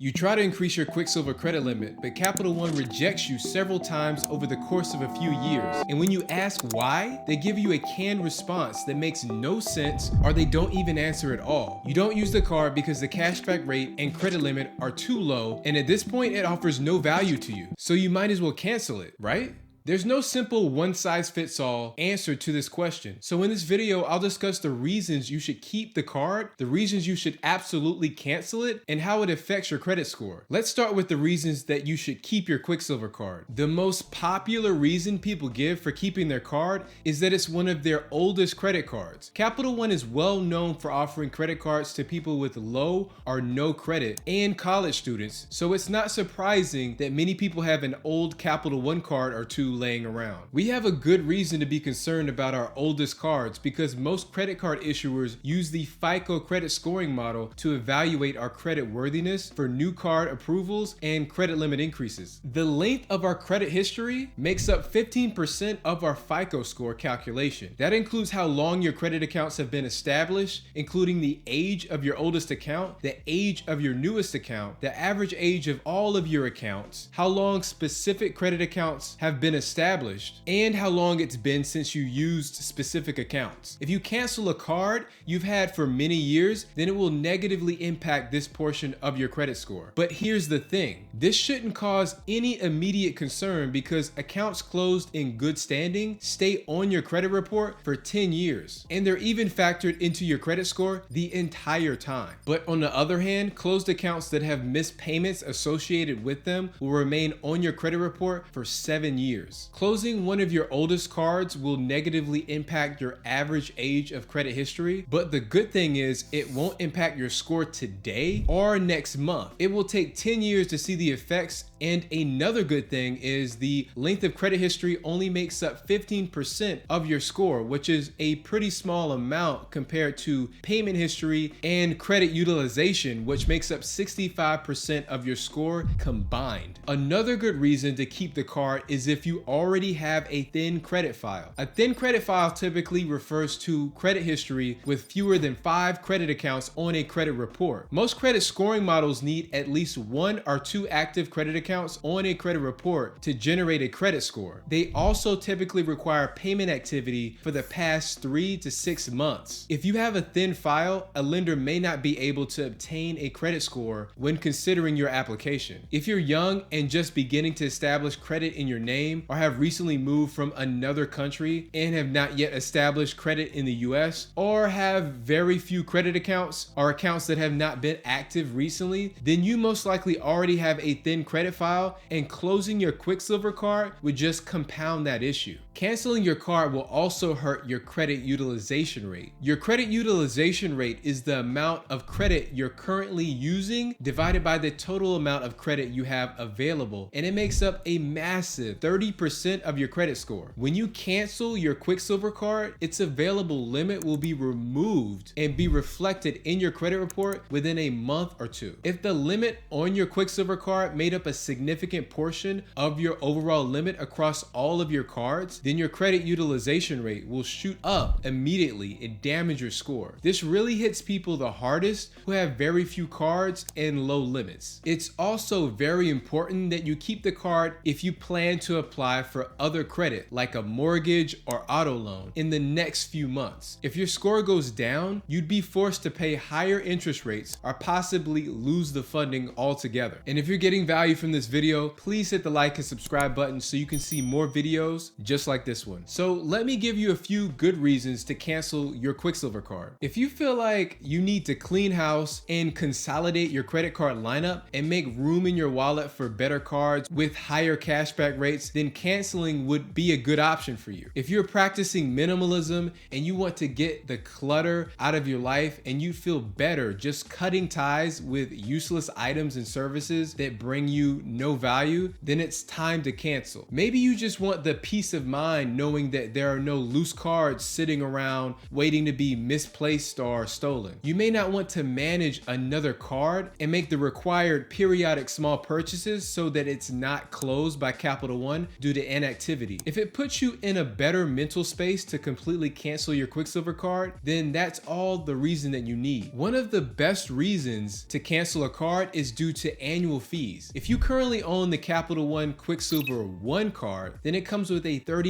You try to increase your Quicksilver credit limit, but Capital One rejects you several times over the course of a few years. And when you ask why, they give you a canned response that makes no sense, or they don't even answer at all. You don't use the card because the cashback rate and credit limit are too low, and at this point it offers no value to you. So you might as well cancel it, right? There's no simple one-size-fits-all answer to this question. So in this video, I'll discuss the reasons you should keep the card, the reasons you should absolutely cancel it, and how it affects your credit score. Let's start with the reasons that you should keep your Quicksilver card. The most popular reason people give for keeping their card is that it's one of their oldest credit cards. Capital One is well known for offering credit cards to people with low or no credit and college students, so it's not surprising that many people have an old Capital One card or two laying around. We have a good reason to be concerned about our oldest cards because most credit card issuers use the FICO credit scoring model to evaluate our credit worthiness for new card approvals and credit limit increases. The length of our credit history makes up 15% of our FICO score calculation. That includes how long your credit accounts have been established, including the age of your oldest account, the age of your newest account, the average age of all of your accounts, how long specific credit accounts have been established, and how long it's been since you used specific accounts. If you cancel a card you've had for many years, then it will negatively impact this portion of your credit score. But here's the thing, this shouldn't cause any immediate concern because accounts closed in good standing stay on your credit report for 10 years, and they're even factored into your credit score the entire time. But on the other hand, closed accounts that have missed payments associated with them will remain on your credit report for 7 years. Closing one of your oldest cards will negatively impact your average age of credit history, but the good thing is it won't impact your score today or next month. It will take 10 years to see the effects, and another good thing is the length of credit history only makes up 15% of your score, which is a pretty small amount compared to payment history and credit utilization, which makes up 65% of your score combined. Another good reason to keep the card is if you already have a thin credit file. A thin credit file typically refers to credit history with fewer than 5 credit accounts on a credit report. Most credit scoring models need at least 1 or 2 active credit accounts on a credit report to generate a credit score. They also typically require payment activity for the past 3 to 6 months. If you have a thin file, a lender may not be able to obtain a credit score when considering your application. If you're young and just beginning to establish credit in your name, or have recently moved from another country and have not yet established credit in the US, or have very few credit accounts or accounts that have not been active recently, then you most likely already have a thin credit file, and closing your Quicksilver card would just compound that issue. Canceling your card will also hurt your credit utilization rate. Your credit utilization rate is the amount of credit you're currently using divided by the total amount of credit you have available, and it makes up a massive 30% of your credit score. When you cancel your Quicksilver card, its available limit will be removed and be reflected in your credit report within a month or two. If the limit on your Quicksilver card made up a significant portion of your overall limit across all of your cards, then your credit utilization rate will shoot up immediately and damage your score. This really hits people the hardest who have very few cards and low limits. It's also very important that you keep the card if you plan to apply for other credit like a mortgage or auto loan in the next few months. If your score goes down, you'd be forced to pay higher interest rates or possibly lose the funding altogether. And if you're getting value from this video, please hit the like and subscribe button so you can see more videos just like this one. So let me give you a few good reasons to cancel your Quicksilver card. If you feel like you need to clean house and consolidate your credit card lineup and make room in your wallet for better cards with higher cashback rates, then canceling would be a good option for you. If you're practicing minimalism and you want to get the clutter out of your life and you feel better just cutting ties with useless items and services that bring you no value, then it's time to cancel. Maybe you just want the peace of mind mind knowing that there are no loose cards sitting around waiting to be misplaced or stolen. You may not want to manage another card and make the required periodic small purchases so that it's not closed by Capital One due to inactivity. If it puts you in a better mental space to completely cancel your Quicksilver card, then that's all the reason that you need. One of the best reasons to cancel a card is due to annual fees. If you currently own the Capital One Quicksilver 1 card, then it comes with a $39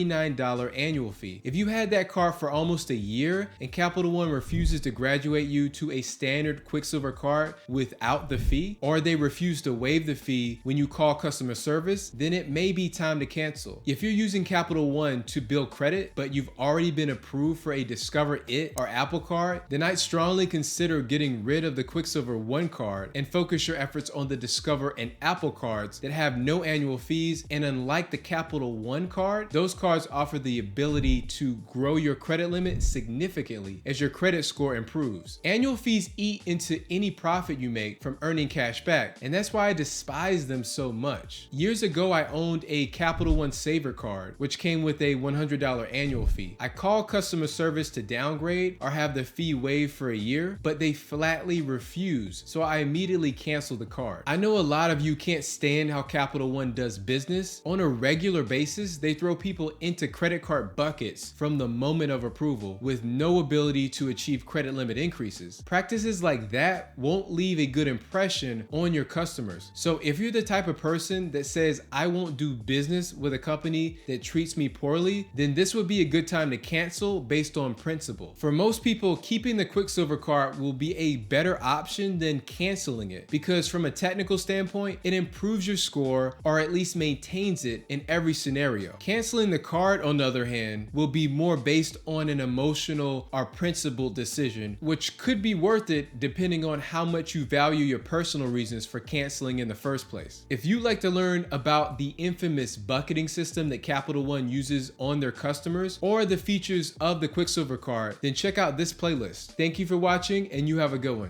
annual fee. If you had that card for almost a year and Capital One refuses to graduate you to a standard Quicksilver card without the fee, or they refuse to waive the fee when you call customer service, then it may be time to cancel. If you're using Capital One to build credit, but you've already been approved for a Discover It or Apple card, then I'd strongly consider getting rid of the Quicksilver 1 card and focus your efforts on the Discover and Apple cards that have no annual fees. And unlike the Capital One card, those cards offer the ability to grow your credit limit significantly as your credit score improves. Annual fees eat into any profit you make from earning cash back, and that's why I despise them so much. Years ago, I owned a Capital One Saver card, which came with a $100 annual fee. I called customer service to downgrade or have the fee waived for a year, but they flatly refused, so I immediately canceled the card. I know a lot of you can't stand how Capital One does business. On a regular basis, they throw people into credit card buckets from the moment of approval with no ability to achieve credit limit increases. Practices like that won't leave a good impression on your customers. So if you're the type of person that says, I won't do business with a company that treats me poorly, then this would be a good time to cancel based on principle. For most people, keeping the Quicksilver card will be a better option than canceling it, because from a technical standpoint, it improves your score or at least maintains it in every scenario. Canceling the card, on the other hand, will be more based on an emotional or principled decision, which could be worth it depending on how much you value your personal reasons for canceling in the first place. If you'd like to learn about the infamous bucketing system that Capital One uses on their customers or the features of the Quicksilver card, then check out this playlist. Thank you for watching, and you have a good one.